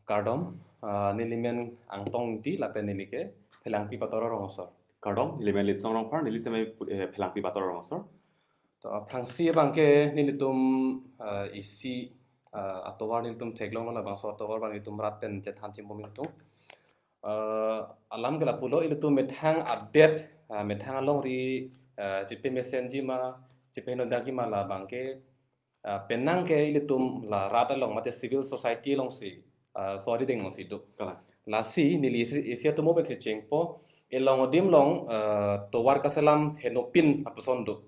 Kardom, nilimen ang tong di lapen nilike, pelang pi patoro rongosor. Kardom, elemen lit song rong par, niliseme phelang pi bator rong sor. To prangsi bangke nilitum isi atowar nilitum teglong la bangso atowar bang nilitum raten jet hancim pomintung. Alam gala pulo ilitum methang update, methang along ri jipe messenger ma, jipe nondagi ma la bangke penang ke ilitum la rata long mate civil society long si, sorry ding long si do. Kala. La si nili isi atu mo bet si cengpo, ilong dim long towar kasalam henopin apusondo.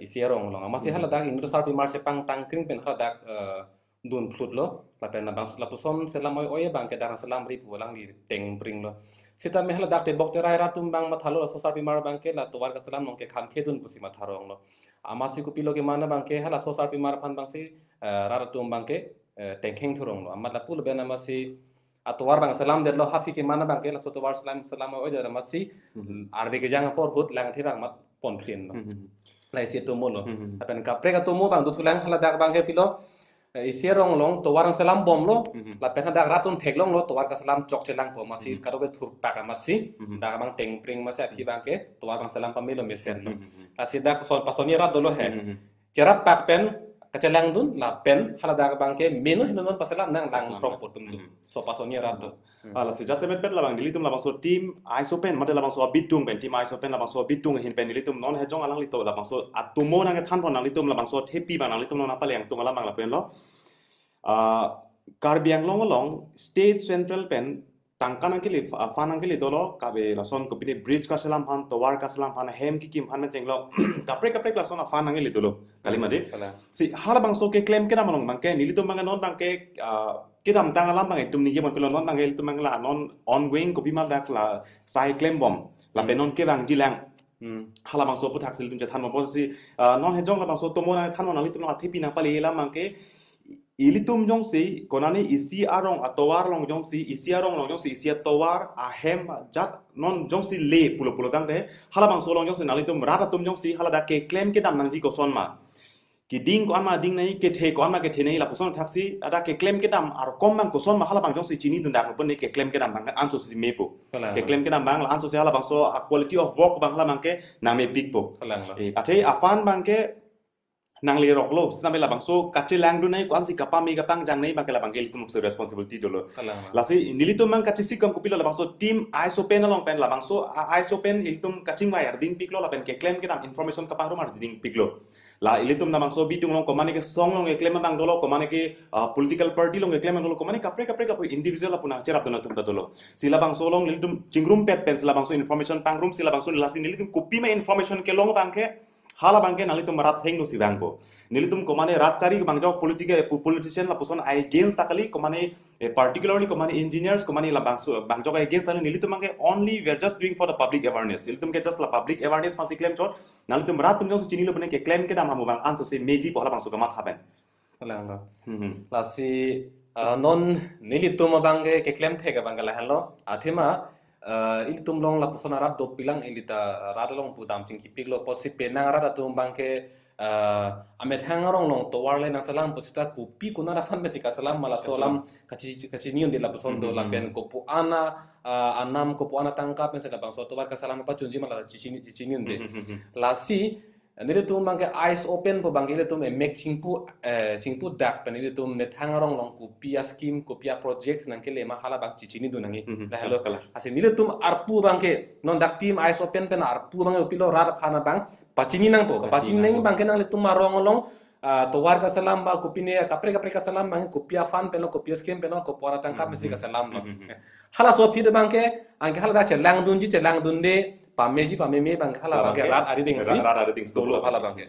Isierong long masih haladak indro sarpi mar sepang tangkring pen haladak dun flut lo la pen na bang la pusom selam oy bang ke darang selam ri pulang di teng bring lo sita me haladak te bok te rai ratum bang mathalo so sarpi mar bang ke la tuwar ka selam nong ke kham khedun pusi matharong lo amasi ku pilo ke mana bang ke hala so sarpi mar phan bang si raratum bang ke tengkheng thurong lo amat la pul ben amasi atwar bang selam de lo hafi ke mana bang ke la so tuwar selam selam oy de amasi arbe ke jang por hut lang thi bang mat pon phlin lo la isi tumo lo apen kapre ka tumo bang dutulang hala dak bang ke pilo isi rong long to warang salam bom lo la pen dak ratun theklong lo to war ka salam chok chelang po masi karo be thur pak masi dak bang teng pring masi api bang ke to war bang salam pamilo mesen lo asi dak son pasoni rat dolo he cerap pak pen kacelang dun la pen hala dak bang ke menu hinon pasalam nang lang prop potum du so pasoni rat do Ala si jase met pet labang dilitum labang so team isopen mate labang so bitung pen team isopen labang so bitung hin pen dilitum non hejong alang lito labang so atumo nang than pon nang litum labang so tepi bang nang litum non apa yang tung alamang la pen lo karbiang long long state central pen tangkan ang kili fan ang kili dolo kabe lason ko pini bridge ka salam han towar ka salam han hem ki kim han jenglo kapre kapre lason fan ang kili dolo kalimade si halabang so ke claim kena malong bang ke nilitum bang non bang ke kita tang alam bang itu nih jaman pelon bang itu bang la non ongoing ko bima dak la sai claim bom la penon ke bang jilang hala bang so putak sil tum jathan mo si non hejong la bang so tomo na than na litum la thipi na pali la bang ke ilitum jong si konani isi arong atowar long jong si isi arong long jong si isi atowar ahem jat non jong si le pulo pulo dang de hala bang so long jong si nalitum rata tum jong si hala dak ke claim ke dam nang ji ko son ma ki ding ko ama ding nai ke the ko ama ke the nei la puson taxi ada ke claim ke dam ar kom bang ko son ma hala bang jong si chini dun dak pon ne ke claim ke dam bang anso si mepo ke claim ke dam bang la anso si hala bang so a quality of work bang hala bang ke nang me big po ate afan bang ke nang li rok lo sampai la bang so kache lang du nai ko ansi kapami ka tang jang nei bang ke la bang ke litum so responsibility dolo la si nilitum mang kache sikam ko pilo la bang so team iso pen along pen la bang so iso pen ilitum kaching wire ding piklo la pen ke claim ke dam information ka pang ro mar ding piklo la ilitum na bang so bitung long komane ke song long ke claim bang dolo komane ke political party long ke claim dolo komane kapre kapre ka individual apuna cerap dona tum dolo sila bang so long ilitum chingrum pet pen sila bang so information pang room sila bang so la si nilitum kopi ma information ke long bang ke hala bangke nalitum rat heng no sidangko nilitum komane rat cari bangjo politician la puson against takali komane particularly komane engineers komane la bangjo against ali nilitum bangke only we are just doing for the public awareness nilitum ke just la public awareness masi claim chot nalitum rat tum jong chini lo bane ke claim ke dam hamu bang anso se meji pohla bangso kamat haben la si non nilitum bangke ke claim thega bangala hello athima ilitum long la persona rat do pilang ilita rat long pu dam ching kipik lo posi penang rat atum bangke amet hangarong long to warle nang salam posita kupi kuna ra fan mesika salam mala solam kaci niun de la person do la pen ko pu ana anam ko pu ana tangkap pen sada bang so to war ka salam pa chunji mala cici niun de la si nire tum bangke eyes open po bangke ile tum make singpu dak pen ile tum net hangarong long kupia scheme kupia projects nang ke le ma hala bang cicini du nangi la hello ase nile tum arpu bangke non dak team eyes open pen arpu bangke pilo rar phana bang pacini nang po pacini nang bangke nang le tum marong long to war ka salam ba kupine kapre ka salam bang kupia fan pen kupia scheme pen ko pora tangkap mesi ka salam no hala so phi bangke angke hala da chelang dun de pameji pameme bang hala bangke rat ari ding si dolo hala bangke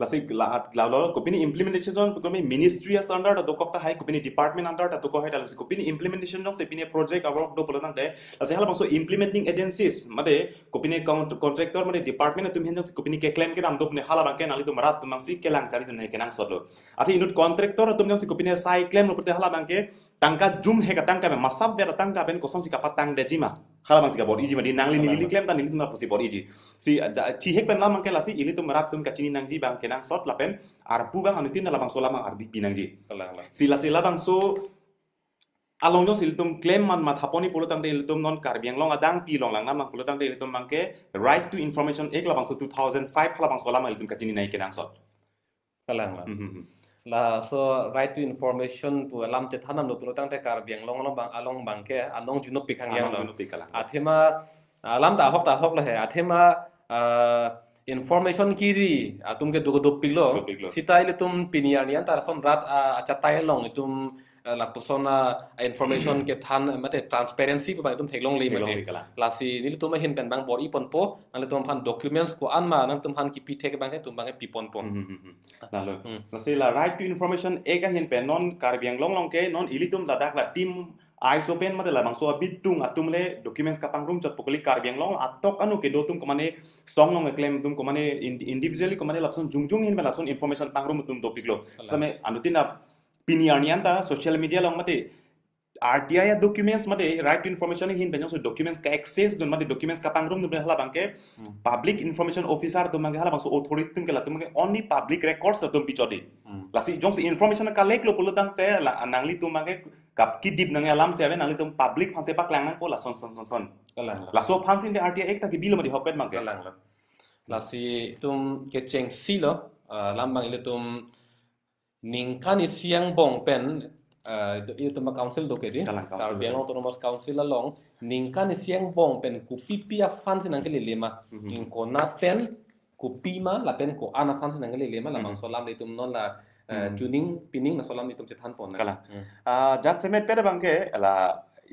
la si la lo ko pini implementation ko mi ministry as under da dokok ta hai ko pini department under ta to ko hai da ko pini implementation no se pini project award do bolan de la si hala bang so implementing agencies made ko pini contractor made department tum hen ko pini ke claim ke nam do pini hala bangke nali tum rat tum si ke lang chari dun ke nang sodlo ati inut contractor tum si ko pini sai claim no pute hala bangke tangka jum he ka tangka be masab be tangka ben ko son si kapatang de jima hala bang si ka bor iji madi nangli ni claim tan tum na si bor iji si ti hek ben lam ke la si ini tum rat tum kachini nangji bang kenang sot lapen arpu bang anutin la bang so lamang ardi pinangji si la bang so along jong siltum claim man mat haponi polutang de iltum non karbiang long adang pi long lang namang polutang de iltum mangke right to information ek labang so 2005 halabang so lama iltum kachini nai kenang sot kalang la so right to information pu alam che thanam lo polutang te karbiang long long bang along bang ke anong juno pikang yang lo athema alam ta hok la he athema information kiri atum ke dogo dop pilo sitai le tum pinian yan tar son rat acha tai long tum la persona information ke than mate transparency pa tum theklong le mate la si ni tum hin pen bang bor i pon po nang tum phan documents ko an ma nang tum phan ki pi thek bang tum bang pi pon pon la si la right to information ega hin pen non karbiang long long ke non ilitum la dak la team ISOPen mate la bang so bitung atum le documents ka pangrum chat pokoli karbiang long atok anu ke do tum ko mane song long claim tum ko mane individually ko mane lapson jungjung hin la son information pangrum tum topic lo same anutina piniarnian ta social media long mate RTI ya documents mate right to information hin penjong so documents ka access don mate documents ka pangrum dum hala bangke public information officer dum mangke hala bang so authority tum ke la tum only public records dum pichodi lasi jong so information ka lek lo polutang te la anangli tum mangke kap ki dip nang alam se ave nangli tum public phanse pak lang nang po la son la so phansin de RTI ek ta ki bilo mate hopet mangke lasi tum ke cheng silo lambang ile tum ningkan siang bong pen itu ma council do kedi Karbiang Autonomous Council along ningkan siang bong pen ku pipia fans nang kele lema ko na pen ku pima la pen ko ana fans nang kele lema la mang solam itum non la tuning pining na solam itum chethan pon kala jat semet pede bangke la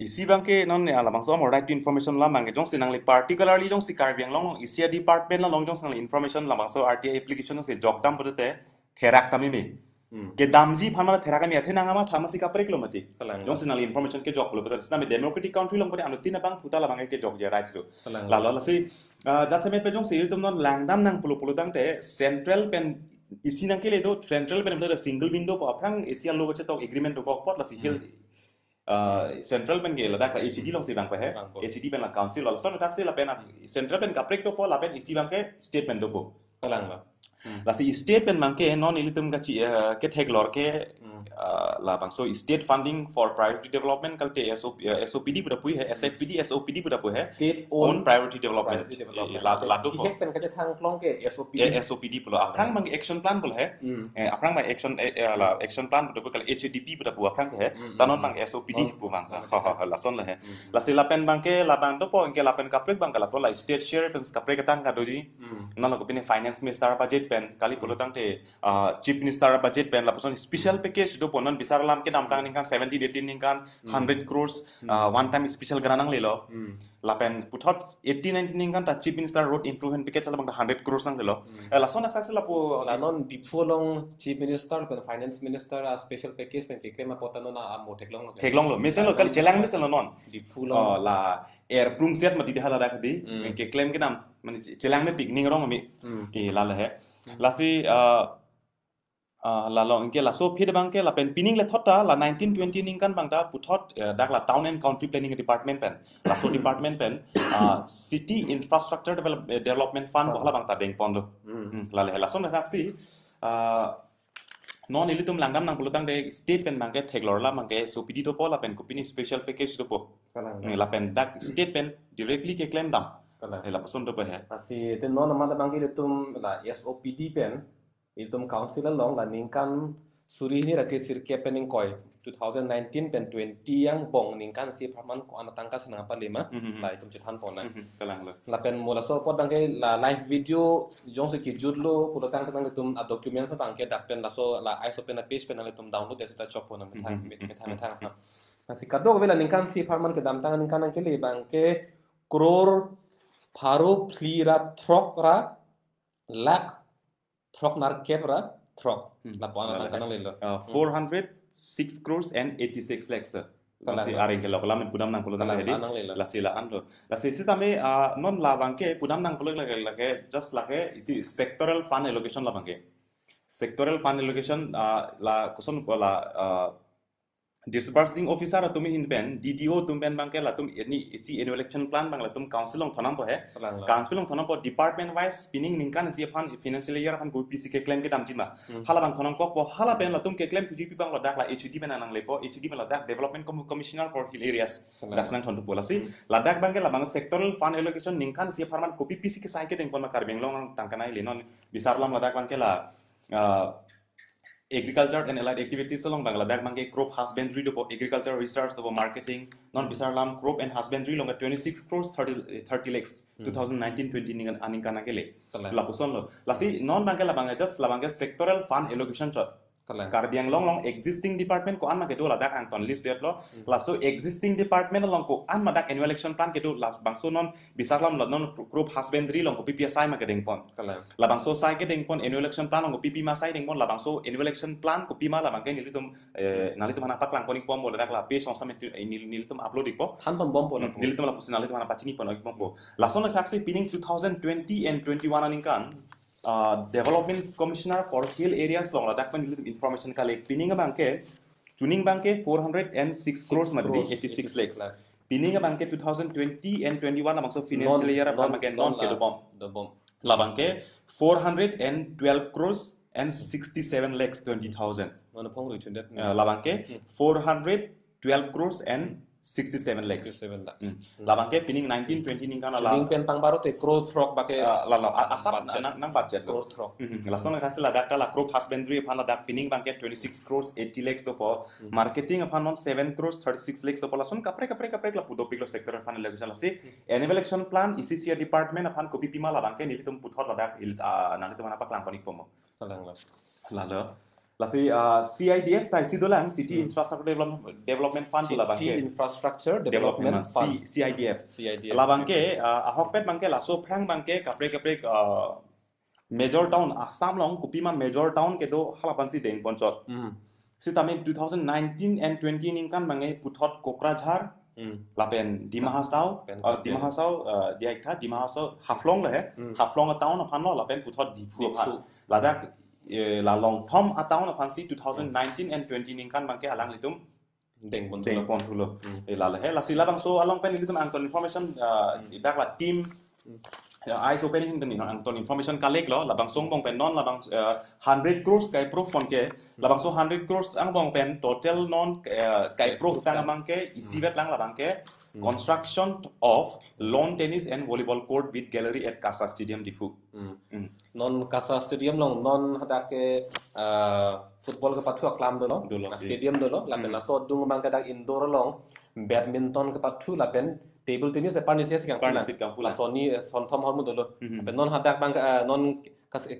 isi bangke non ala bang so right to information la bangke jong sinang le particularly jong si Karbiang long isia department la long jong sinang information la bang so RTI application se jokdam budete therak tami me ke damji phamala theraka mi athena ngama thamasi ka prek lo mati jong sinal information ke jok lo betul isna democratic country long pore anutina bang puta la bang ke jok je right so la la si jat semet pe jong sil tum non langdam nang pulu dang te central pen isi nang ke le do central pen the single window pa aprang asia lo che tok agreement ko pot la si hil central pen ke la dak HD long si bang pa he HD pen la council la son tak se la pen central pen ka prek to po la pen isi bang ke statement do po kalang la la si state pen mangke non ilitum ka chi ke thek lor ke la bang so state funding for priority development kalte SOPD buda pui hai SFPD SOPD buda pui hai state own priority development la do ko pen ka je thang klong ke SOPD pula aprang mang action plan bul hai aprang mang action plan buda pui kal HDP buda pui aprang hai tanon mang SOPD pu mang ha la son la hai la si la pen bangke la bang do po ke la pen kaprek bang kala la state share pen kaprek tang ka doji non ko pine finance minister budget pen kali polutang te chief minister budget pen la person special package do ponon bisar lam ke nam tang ningkan 70 18 ningkan 100 crores one time special granang lelo la pen puthot 80 19 ningkan ta chief minister road improvement package la bang 100 crores ang lelo la son ak la po la non dipolong chief minister pen finance minister a special package pen ke ma potano na mo theklong lo mesen lo kali chelang mesen lo non dipolong la air plum set ma di hala dak di ke claim ke nam man chelang me picnic rong mi la la he la si la long ke la so phid bang ke la pen pining le thota la 1920 ning kan bang da puthot dak la town and country planning department pen la so department pen city infrastructure development fund bola bang ta deng pon do la le la so na taksi non ilitum langdam nang pulutang de state pen bang ke theklor la bang ke SOPD do po la pen kupini special package do po la pen dak state pen directly ke claim dam la person do pe hai asi te non amada bang ilitum la SOPD pen itum council long la ningkan suri ni rakit sirke pening koi 2019 pen 20 yang bong ningkan si praman ko anatangka senang apa lima la itum cethan pona kalang la pen mula so pot bangke la live video jong se ki judlo pulutang tang itum a document sa bangke dak pen la so la iso pen a page pen la itum download ya sta chop pona metang asi kado bela ningkan si praman ke dam tang ningkan ke le bangke crore pharo flira throkra lak throk nar kepra throk la pona kan le 406 crores and 86 lakhs la si aring ke la pula pudam nang pulutang la hedi la si la ando la si tame non la bangke pudam nang puluk la ke just la ke iti sectoral fund allocation la bangke sectoral fund allocation la kuson la disbursing officer tumi in pen DDO tum pen bangke la tum ini isi annual election plan bang la tum council long thonam po he council long thonam po department wise pinning ningkan si pan financial year kan go PC ke claim ke dam jima hala bang thonam ko po hala pen la tum ke claim TDP bang la dak la HUD ben anang lepo HUD ben la dak development commissioner for hill areas das nang thon po la si la dak bangke la bang sectoral fund allocation ningkan si farman ko PC ke sai ke deng pon ma karbeng long tangkanai lenon bisar lam la dak bangke la agriculture and allied activities along Bangladesh bangke crop husbandry do agriculture research do marketing non bisarlam crop and husbandry long 26 crores 30 lakhs 2019-20 ningan aning kana kele la puson lo lasi non bangke la bangke just la bangke sectoral fund allocation chot karbiang long existing department ko anma ke do la dak anton list det lo la so existing department long ko anma dak annual election plan ke do la bangso non bisarlam la non crop husbandry long ko PPSI ma ke deng pon la bangso sai ke deng pon annual election plan long ko PP ma sai deng pon la bangso annual election plan ko pima la bangke nilitum nalitum ana paklang koning pom la dak la pe song samet nilitum upload ipo han pon bom pon nilitum la pusin nalitum ana pachini pon ok pom la son la classe pinning 2020 and 21 aning kan development commissioner for hill areas long la dak pen information collect pinning bangke tuning bangke 406 crores madri 86 lakhs pinning bangke 2020 and 21 among so financial year upon again non ke do bom la bangke 412 crores and 67 lakhs 20,000 mana phong ru chundet la bangke 412 crores and 67 lakhs 67 lakhs la bangke pinning 1920 ningkan la ning pen pang baru te growth rock bake la asap nang budget growth rock la son khase la dak la crop husbandry upon la dak pinning bangke 26 crores 80 lakhs do po marketing upon non 7 crores 36 lakhs do po la son kapre la pudo piglo sector fan allocation la se annual election plan ECCR department upon copy pima la bangke nilitum puthot la dak nalitum ana paklang panik pomo la lo la si CIDF tai si dolang city infrastructure development fund la bangke city infrastructure development fund CIDF la bangke ahokpet bangke la so phrang bangke kapre major town assam long kupima major town ke do halapansi deng ponchot si tami 2019 and 20 ningkan bangai puthot Kokrajhar lapen Dimahasau Dimahasau Haflong la he Haflong a town aphan lo lapen puthot Difu aphan ladak la long thom a town aphan si 2019 and 20 ningkan bangke alang litum deng pon thulo la he la sila bang so along pen litum angton information dak la team eyes opening the anton information collect lo labang song bong pen non labang 100 crores kai proof pon ke labang so 100 crores ang bong pen total non kai proof tang amang ke isivet lang labang ke construction of lawn tennis and volleyball court with gallery at Kasa Stadium Difu non Kasa Stadium long non hadak ke football ke pathu aklam do lo stadium do lo lapen la so dung bang ka dak indoor long badminton ke pathu lapen table tennis e partnership kang pula soni son thom hormu dolo ben non hadak bang non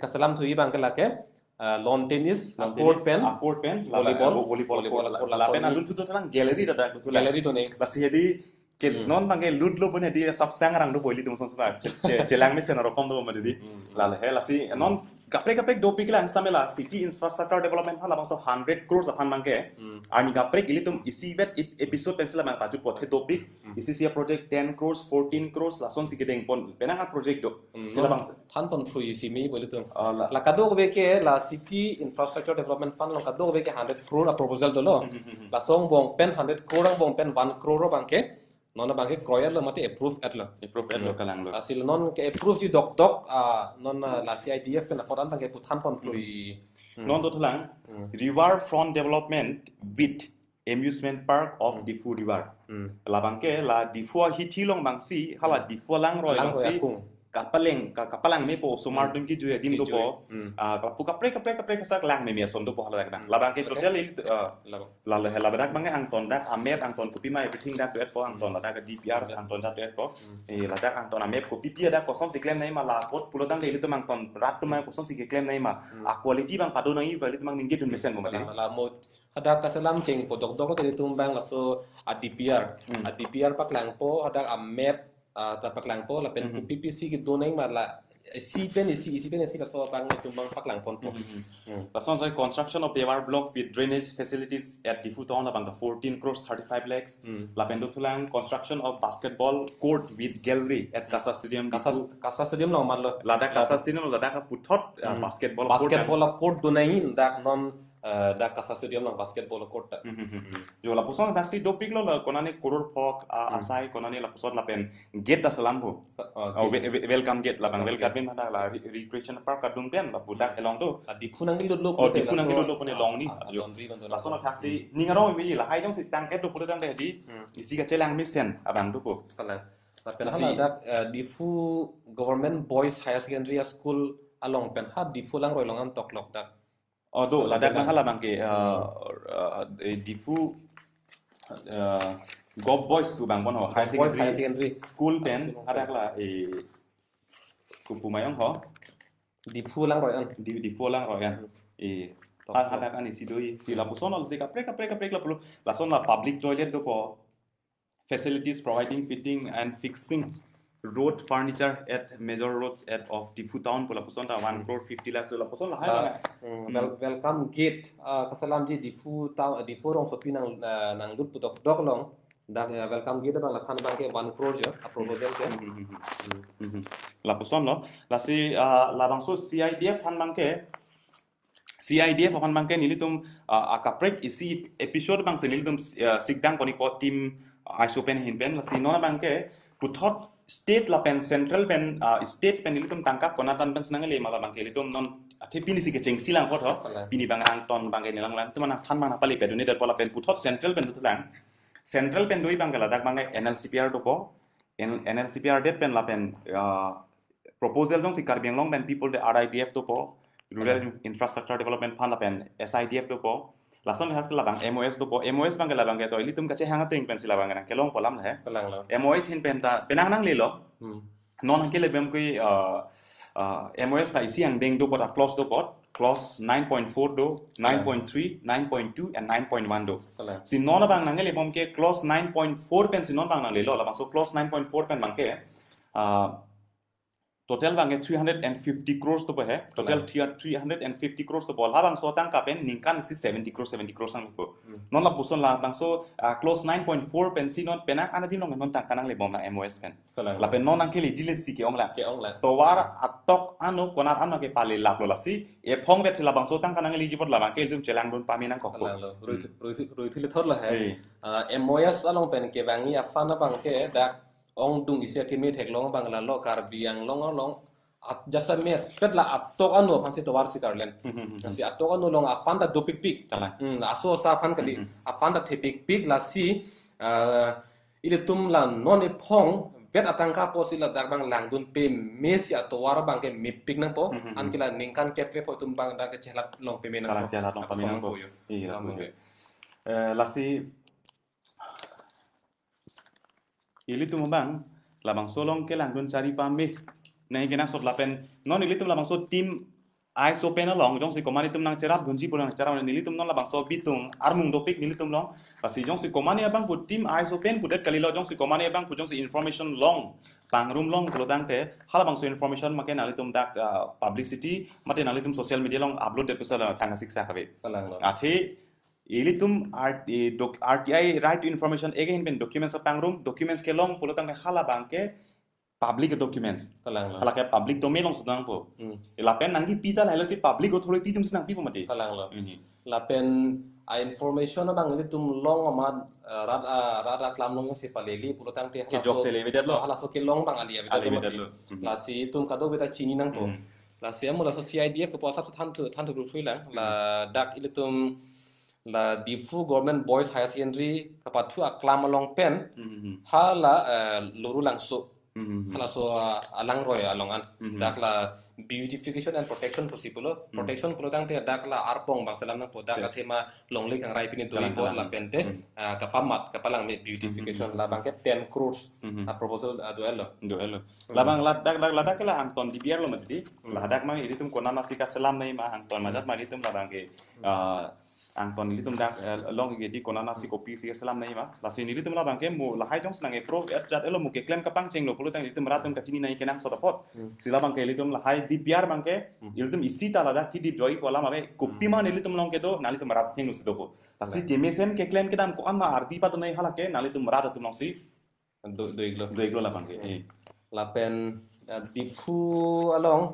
kasalam thui bang la ke lawn tennis court pen volleyball la pen adun tu tang gallery da to ne basi hedi ke non bang loot lo bone di sab sang rang do boili tum son sa chelang me senaro kom do ma di la he la si non kapre do pikla anstamela city infrastructure development hala bang so 100 crores aphan mangke ani kapre ilitum isi bet episode pensila mang paju pothe topic isi sia project 10 crores 14 crores la son sikideng pon penang project do sila bang than pon free isi mi bolitum la kado be ke la city infrastructure development fund long kado be ke 100 crore a proposal do lo la song bong pen 100 crore bong pen 1 crore bangke non bangke kroyer lo mate approve at lo kalang lo asil non ke approve ji dok non la CIDF ke na foran bangke puthan pon free non do thulang river front development with amusement park of Difu river la bangke la Difu hi long bangsi hala Difu lang roi bangsi kapalang me po sumar dum ki juye dim do po kapu kapre kasak lang me son do po hala dak la bangke total la hela badak bange angton dak amet angton kupima everything dak to po angton la dak DPR angton dak to po la dak angton amet ko pipi dak ko som si claim nai ma la pot pulodang de itu angton rat to ma ko som si claim nai ma a quality bang padu nai ba itu mang ninggit dun mesen mo ma la mo ada kasalam ceng po dok ke tumbang la so a DPR pak lang po ada amet tapak lang po la pen PPC ki donai ma la isi pen la so bang tumbang pak lang pon po la son sai construction of paver block with drainage facilities at Difu town la bang 14 crores 35 lakhs la pen do thulang construction of basketball court with gallery at Kasa Stadium long man lo la da Kasa Stadium la da puthot basketball court donai dak non dak kasa stadium lang basketball court ta Jo la puson dak si dopik lo la konani koror pok asai konani la puson la pen gate da salam bo welcome gate la bang welcome bin da la recreation park ka dung pen la budak elong do di phunang gil lo oh di phunang gil lo pone long ni jo la son la si ningaro mi la hai jong si tang et do pole tang de di isi ka chelang mi sen abang do po kala pen hala dak di fu government boys higher secondary school along pen ha di fu lang roi long am tok lok dak do la dak hala bang ke di fu Gob boys tu bang bon ho higher secondary school pen ada la kupumayong ho di fu lang roi an di fu lang roi an ada kan isi doi si la puson al zika preka la pulo la son la public toilet do po facilities providing fitting and fixing road furniture at major roads at of the town pula puson ta 1 crore 50 lakhs la puson la hai welcome gate kasalam ji di fu rong sopi nang dut putok dok long dak welcome gate bang la khan bang ke 1 crore jo proposal ke la puson lo la si la bang so CIDF han bang ke CIDF han bang ke nilitum akaprek isi episode bang se nilitum sikdang koni ko team isopen hinpen la si nona bang ke puthot state la pen central pen state pen nilitum tangkap konatan pen senang le mala bang ke nilitum non ate pini si ke cheng silang ko tho pini bang ang ton bang ke nilang lan tumana than bang pali pe donate pola pen puthot central pen tulang central pen doi bang la dak bang NLCPR do po NLCPR det pen la pen proposal dong si Karbiang long pen people the RIDF do po rural infrastructure development fund la pen SIDF do po lason hak sila bang MOS do po MOS bang la bang to ilitum kache hanga ting pen sila bang nang kelong polam la he MOS hin pen ta penang nang le lo non hang kele bem kui MOS ta isi ang ding do po ta clause do po clause 9.4 do 9.3 9.2 and 9.1 do si non bang nang le bom ke clause 9.4 pen si non bang nang le lo la bang so clause 9.4 pen bang ke total bang 350 crores to hai total 350 crores to bol habang so tang ka pen ningkan si 70 crores ang po non la puson la bang so close 9.4 pen si non penak ana dim non non tang kanang le bom na MOS pen la pen non ang ke le si ke ong la to war atok anu konar an ke pale lap lo la si e phong bet si la bang so tang kanang le jibot la bang ke dum chelang dun pami nang ko roi thile thor la hai MOS along pen ke bang ya fana bang ke dak ong dung isia ke me thek long bang la lo kar biang long at jasa me pet la atok anu phan si to war si karlen si atok anu long afan da dopik pik aso sa phan kali afan da thepik la si ile tum la non e phong vet atangka po sila dar bang lang dun pe me si to war bang ke me pik nang po an kila ningkan ket pe po tum bang da ke chelat long pe me nang po la si ili tum bang labang solong ke lang dun cari pambe nei kena sot lapen non ili tum labang so tim ai so pen along jong si komani tum nang cerap gunji pulang cara ili tum non labang so bitung armung dopik ili tum long pasi jong si komani abang put tim ai so pen pudet kali lo jong si komani abang put jong si information long pang room long kulodang te hala bang so information maken ali tum dak publicity mate ali tum social media long upload de pesal thanga siksa khabe athi ilitum RTI right to information again pen documents of pangrum documents ke long pulotang ke khala bangke public documents hala ke public domain long sedang po lapen nangi pita la si public authority tum sinang pi mati lapen information bang ilitum long amad rada klam long si paleli pulotang te hala so ke long bang ali la si tum kado beta chini nang po la si amula so CIDF po sa than tu group lang la dak ilitum la difu government boys higher secondary kapatu aklam along pen hala luru langso hala so alang roy alongan dak la beautification and protection possible protection protang te dak la arpong bang salam na poda ka thema longley kang rai pini tuli po la pente kapamat kapalang beautification la bang ke 10 crores a proposal duello la bang la dak la anton di biar lo mati la dak mang itu kona nasika salam nei ma anton majat ma itu la bang ke angton ini tum dak long ge di kona nasi kopi si salam nei ma la sin ini tum la bang ke mu la hai jong snang e pro jat elo mu ke klem kapang cheng lo pulutang itu meratum kacini nai kenang so dapot sila bang ke litum la hai di biar bang ke iltum isi ta la dak ti di joy pola ma be kopi ma neli tum long ke do nali tum merat cheng lo si dopo la si kemesen ke klem ke dam ko an ma arti pa to nei hala ke nali tum merat tum long si do iglo la bang ke la pen difu long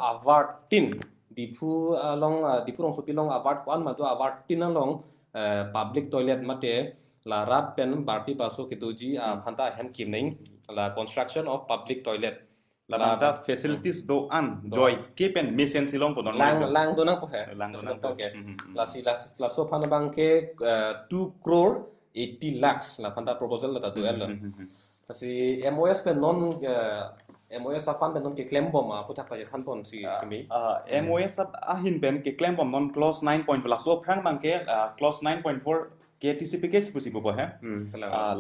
award tin dipu long supi long award kwan ma to award tin long public toilet mate la rat pen barpi paso kituji phanta hem kimning la construction of public toilet la banta facilities do an joy kepen mission silong podon lang do nang po he lang do nang po la so phana bang ke 2 crore 80 lakhs la phanta proposal la tu el si MOS pen non MOS afan pen non ke claim bom putak pa khan pon si kemi MOS ahin pen ke claim bom non clause 9 point la so phrang bang ke clause 9.4 ke TCP ke sipu bo he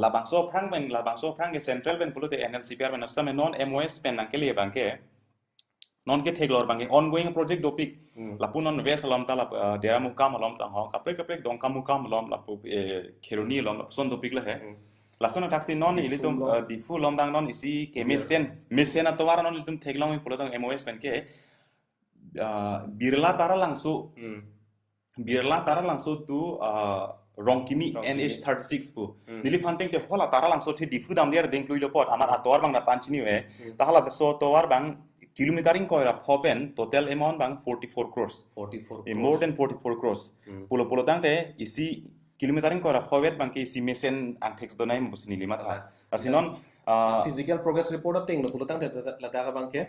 la bang so phrang ke central pen pulute NLCPR pen asam non MOS pen nang ke le bang ke non ke theglor bang ke ongoing project dopik la punon ves lom ta la dera mukam lom ta ho kapre dong kamukam lom la pu kheruni lom son dopik la he lason taxi non ilitum di full lom dang non isi ke mesen atwar non ilitum theglong pulotang MOS pen ke birla tara langso tu rongkimi NH36 pu nili phanting te hola tara langso the difu dam der deng kluilo pot amar atwar bang na panchini we tahala so towar bang kilometering koira phopen total amount bang 44 crores more than 44 crores pulo tang te isi kilometering koira phobet bang ke isi mesen antex donai musni lima tha asinon physical progress report ting pulo tang te la daga bang ke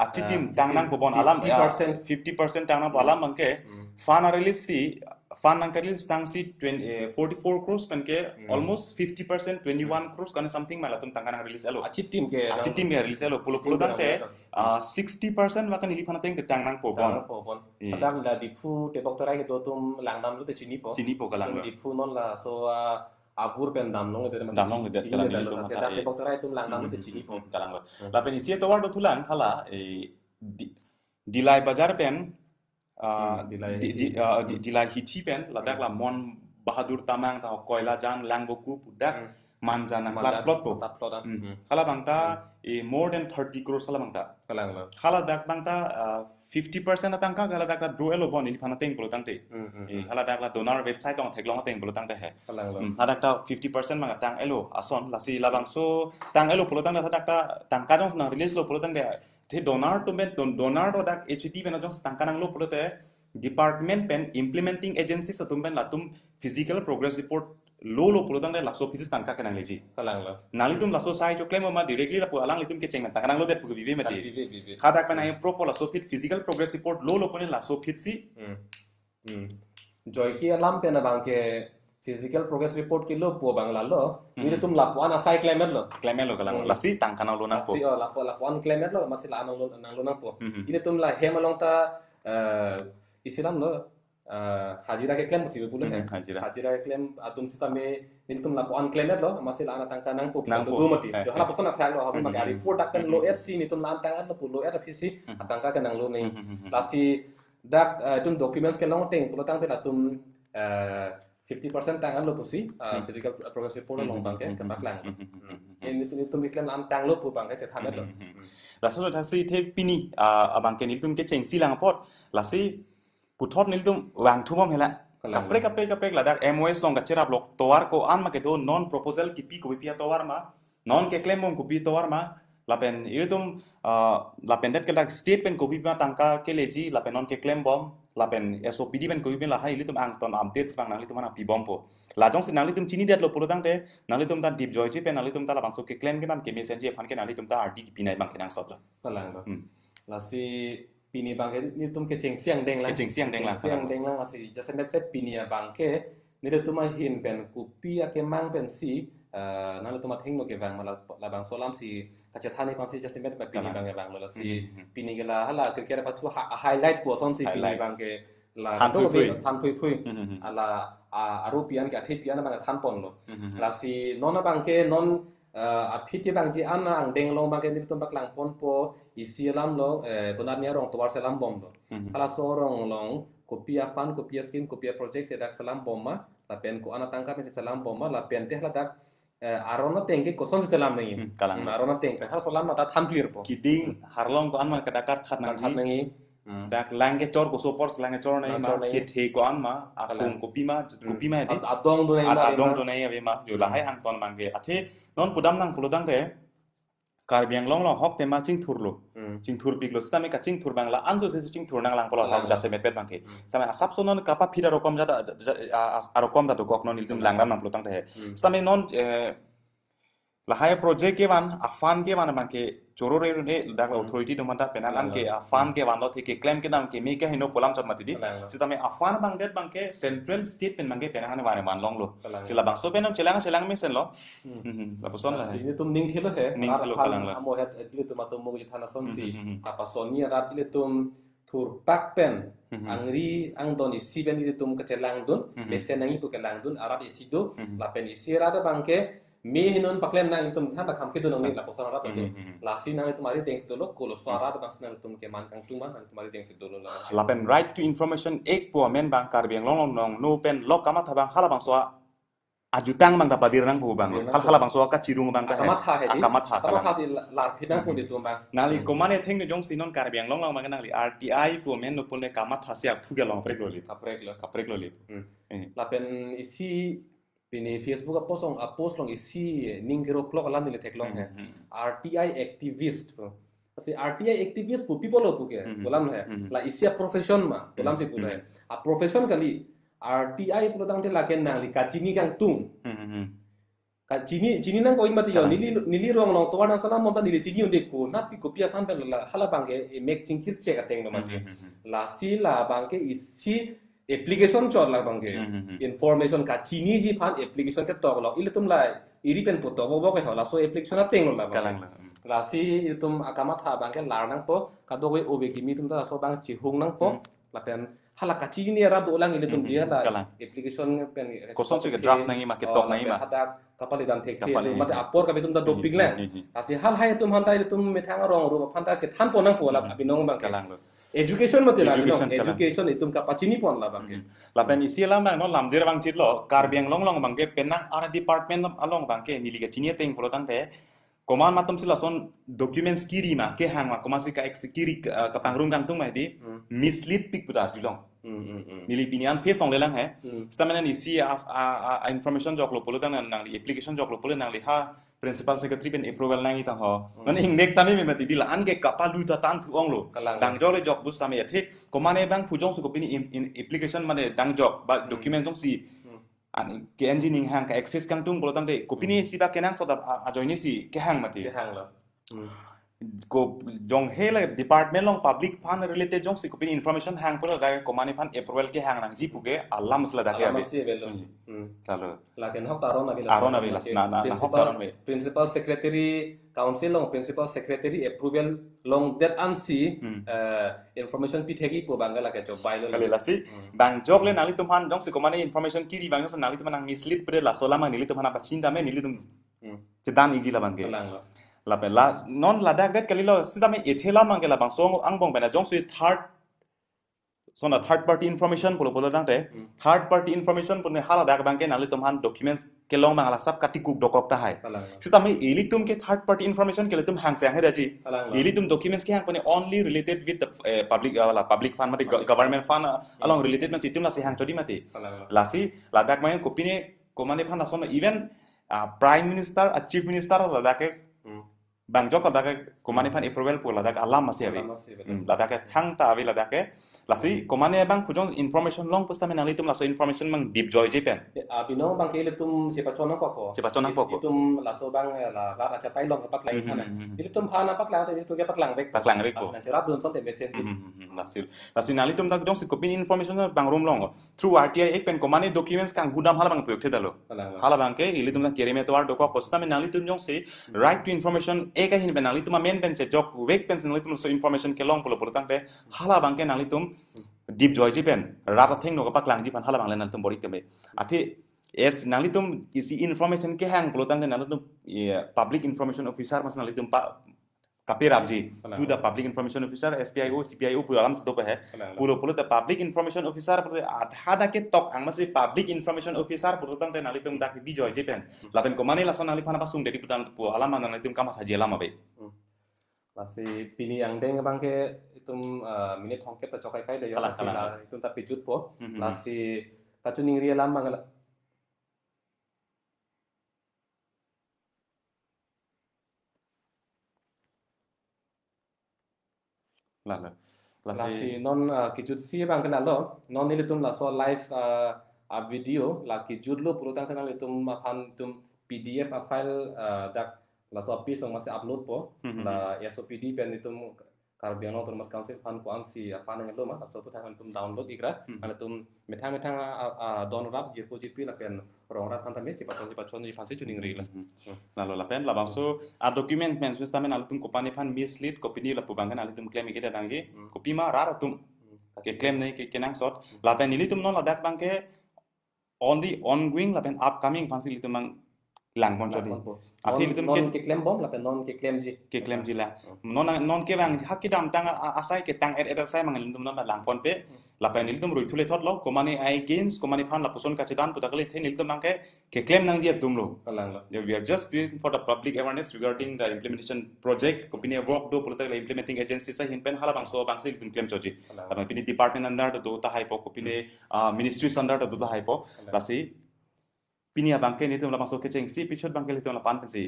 achi team tangnang pobon alam 50% tangnang alam bang ke fan release tang si 44 crores pen ke almost 50% 21 crores kana something malatum tangana release elo achi team ke release elo pulo tang te 60% wakan ili phana teng tang nang pobon padang la difu te doktorai ke totum langdam lu te chini po kalang difu non la so abur pen damlong te kalang itu masa te doktorai tum langdam lu te chini po kalang la pen isi to wardo tulang hala dilai bazar pen dilai hichi pen ladak la mon bahadur tamang ta koila jan langboku pudak manjana plot po khala bangta more than 30 crores khala bangta khala dak bangta 50% atangka khala dak dro elo bon il phana teng polo tangte khala dak la donor website ong theklong teng polo tangte he khala dak 50% manga tang elo ason lasi labang so tang elo polo tang dak tangka jong na release lo polo tang de the donor to met donor do dak HT bena jong tangka nang lo polo te department pen implementing agency sa tumben latum physical progress report lo polo tang de laso physics tangka kanang leji nali tum laso sai jo claim ma directly la alang litum ke cheng tangka nang lo det pu vive mate khadak pen ai propo laso fit physical progress report lo pone laso fit si joy ki alam pen bang ke physical progress report ki lo po bang la lo ni tum la puan asai claimer lo kalang lasi tangka nang lo nang po lasi la puan claimer lo masih la nang lo nang po ini tum la hemalong ta isilam lo hajira ke claim sibe pula hai hajira ke claim atum sita me nil tum la puan claimer lo masih la ana tangka nang po do mati jo hala person athang lo habu ma report akan lo FC ni tum la tang lo lo FC atangka ke nang lo nei lasi dak tum documents ke long teng pula tang te atum 50% tangan lo pusi physical progress report long bang ke baklang ini tum iklan am tang lo pu bang ke chethan lo laso thasi the pini abang ke niltum ke cheng silang pot lasi puthot niltum wang thumom hela kapre la dak MOS long ka cherap lok towar ko an ma ke do non proposal ki pi ko pi towar ma non ke claim mom ko pi towar ma lapen ilitum lapen det ke dak state pen ko pi ma tangka ke leji lapen non ke claim bom lapen SOPD pen ko pi la hai ilitum ang ton updates bang nang litum ana pi bom po la jong sin nang litum chini det lo polo tang te nang litum ta deep joy chi pen nang litum ta la bang so ke claim ke nam ke messenger phan ke nang litum ta RD ki pinai bang ke nang sot la kalang la si pini bang ke ni tum ke cheng siang deng lang asi just met pini bang ke ni de tuma hin pen ku pi ke mang pen si nang tuma thing no ke bang la bang solam si kacha thani pang si just met pini bang bang la si pini ke la hala ke pa chu highlight po son si pini bang ke la do be than phui ala arupian ke athipian bang than pon lo la si non bang ke non apit ke bang ji an ang deng long bang ke ni tum bak lang pon po isi lam lo konat nya rong towar salam bom lo ala so rong long kopia fan kopia scheme kopia project se dak salam bom ma la pen ko ana tangka me salam bom ma la pen te la dak arona tengke koson se salam ngi kalang arona tengke har salam ma ta tham clear po kiding harlong ko an ma kadakar khat ngi dak langge chor ko sopor langge chor nai ma ke the ko an ma akung kopi ma di adong do nai be ma yo la hai hang ton mangge athe non pudam nang pulodang de Karbi yang long hok tema cing thur lo cing thur pik lo stame ka cing thur bang la anso se cing thur nang lang pola hok jat se met pet bang ke stame asap sonon kapa phira rokom jata arokom da to kok non iltum lang ram nang plotang the stame non lahaya project ke ban afan ke ban bang ke choro re ne dak authority do manta penalan ke afan ke ban lo the ke claim ke nam ke me ke hino polam chat mati di stame afan bang det bang ke central state pen bang ke penahan ban long lo sila bang so penom chelang me sen lo la poson la ini tum ning thilo he ning thilo kalang la amo het ile tum atum mo jithana son si apa sonia rat ile tum thur pak pen angri ang don isi ben ile tum kecelang dun besen nangi pu kelang dun arat isi do la pen isi rada bangke me hinon paklem nang tum than bakam ke dun ngi la poson rat do la si nang tum ari teng si do ko lo swara da bang nang tum ke man kang tum nang tum ari teng si do lo la pen right to information ek po men bang kar biang long nong no pen lok kama thabang hala bang so ajutang bang dapat dirang bu bang hal bang so ka cirung bang ka akamat ha si lar phina ko di tum bang nali komane theng ne jong sinon kar biang long bang nali RTI po men no pun ne kamat ha sia phuge long prek lo li la pen isi pini Facebook post long isi ningro clock lan ni tek long he RTI activist asi RTI activist pu people pu ke bolam he la isi profession ma bolam si pu he a profession kali RTI produk te laken nang li kacini kang tung cini nang ko imati yo nili rong long to wana sala monta nili cini unde ko na pi ko pia fan pen la hala bangke make cingkir check ateng no mati la si la bangke isi application chor la bangke information ka cini ji fan application ke tok lo ile tum lai iri pen poto bo ke hola so application ateng la bang la si tum akamat ha bangke lar nang po ka do we obe kimi tum ta so bang chi hung nang po la pen hala kaci ni ara do lang ile tum dia la application pen koson se draft nangi ma ke tok nangi ma hada kapali dam thek thek mate apor ka betum da do piglen asi hal hay tum hanta ile tum methang rong ru phanta ke than ponang pola abinong bang education mate la education itum ka pachini pon la bang la pen isi lam bang no lam jer bang chit lo kar biang long bang ke penang ara department along bang ke nili ke chini teng polo tang te koman matam sila son documents kiri ma ke hang ma komasi ka kiri ka pangrum kang tung ma di mislead pik budar julong nili pinian face ong lelang he stamina ni si a information jok lo polo tang nang li application jok lo polo nang li ha principal secretary pen approval nang ita ho nan ing nek tami me mati dila an ke kapalu ta tan thu ong lo dang jole jok bus tami athe komane bang phujong su ko pini application mane dang jok ba documents jong si an ke engineering hang ka access kang tung polo tang de ko pini si ba kenang so da ajoini si ke hang mati ko jong hele department long public fund related jong si ko pini information hang polo da komane fan approval ke hang nang ji puge alam sla da ke lalu lakin hok taron nabi principal secretary council long principal secretary approval long that ansi information pithegi po bangala ke job bailo kali lasi bang jog le nali tumhan jong si komane information kiri bang so nali tumhan mislead pre la sola ma nili tumhan apa cinta me nili tum cedan igi la bangke la pe la non la dak det kalilo sida me ethela mangela bang song angbong bena jong sui third party information polo dang te third party information pone hala dak bangke nali tumhan documents ke long mangala sab kati kuk dokok ta hai sida me eli tum ke third party information ke tum hang sang he daji eli tum documents ke hang pone only related with the public fund mate government fund along related na situm la si hang chodi mate lasi la dak mai kopine komane phan ason even prime minister a chief minister la dak bang jok la dak komane phan approval pula dak alam masih abi la dak thang ta abi la dak lasi komane bang pujong information long pusta men nalitum laso information mang deep joy jepen abino bang ke tum siapa chonang ko tum laso bang la acha tai long pak lai phana tum phana pak lang te tu ke pak lang rek ko na cerat don son te message lasi nalitum dak jong si kopin information bang rom long through RTI ek pen komane documents kang gudam hala bang puyok the dalo hala bang ke ilitum na kereme to ar doko posta men nalitum jong si right to information ek hin ben nalitum men ben che jok wek pen nalitum so information ke long polo tang pe hala bang ke nalitum deep joy jipen rata thing no ka paklang jipan hala bang len tum bori tembe ati es nalitum isi information ke hang pulutang de nalitum public information officer mas nalitum pa kapirab ji to the public information officer SPIO CPIO pu alam sedo pe pulo the public information officer pu hada ke tok ang masi public information officer pulutang de nalitum dak di joy jipen lapen komane la son nalipana pasung de putan pu alam nalitum kamas haji lama be masih pini yang deng bangke itum minit hongket ta chokai kai de yo itum ta pijut po masih kacuning ria lama ngala Lalu. Lasi non kijut si bang kena lo non ini tum la so live video la kijut lo pulutan kena tum apan tum PDF file dak la so piece masih upload po la SOPD pen itum karbiano tum mas council fan ko ansi apan nang lo ma so putan tum download ikra ana tum metang don rap je ko jipi la pen rong rap kan tamé si pansi chuning ri la lalu la pen la bangso a document men sus tamen alitum kopani pan mislead kopini la pubangan alitum claim kita dangi kopi ma rara tum ke claim nei ke kenang sot la pen ilitum non la dak bangke on the ongoing la pen upcoming pansi litum mang lang pon chodi ati litum non ke claim bom la pen non ke claim ji la non ke bang hakki dam tang asai ke tang asai mang litum non la lang pon pe la pen litum roi thule thot lo komani I gains komani pan la puson ka chidan putakali the litum mang ke claim nang dia tum lo we are just doing for the public awareness regarding the implementation project kopini work do putak la implementing agency sa hin pen hala bang so bang sil claim choji apa pini department under to ta hai po kopini ministry under to ta hai po lasi pini abang ke ni tum la bang so ke cheng si pichot bang ke litum la pan pen si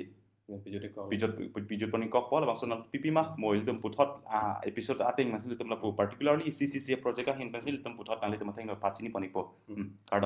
pijot poni kok po la bang so na pipi ma moil tum puthot episode ating masil litum la pu particularly CCC project ka hin pen sil tum puthot na litum theng na pachini poni po card